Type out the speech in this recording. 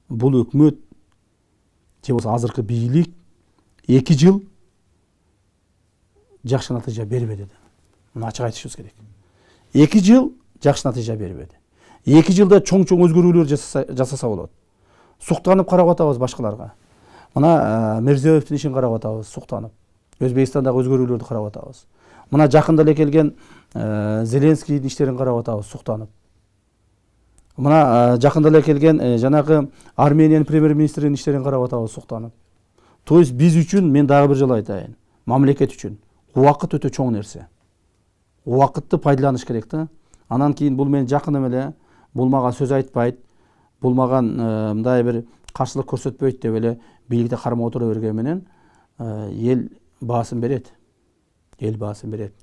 Бул өкмөт же болбосо азыркы бийлик 2 жыл жакшы натыйжа бербеди. Муну ачык айтышыбыз керек. 2 жыл жакшы натыйжа бербеди. 2 жылда чоң-чоң өзгөрүүлөр жасаса болот. Суктанып карап атабыз башкаларга. Мына Мирзиёевдин ишин карап атабыз, суктанып. Өзбекстандагы өзгөрүүлөрдү карап атабыз. Мына жакында эле келген Зеленскийдин иштерин карап атабыз, суктанып. Мына жакында эле келген жанагы Армениянын премьер-министринин иштерин карап атабыз, суктанып. То есть биз үчүн, мен дагы бир жолу айтайын, мамлекет үчүн убакыт өтө чоң нерсе. Убакытты пайдаланыш керек да. Анан кийин бул мен жакыным эле, бул мага сөз айтпайт, бул мага мындай бир каршылык көрсөтпөйт деп эле бийликте кармап отура берген менен эл баасын берет. Эл баасын берет.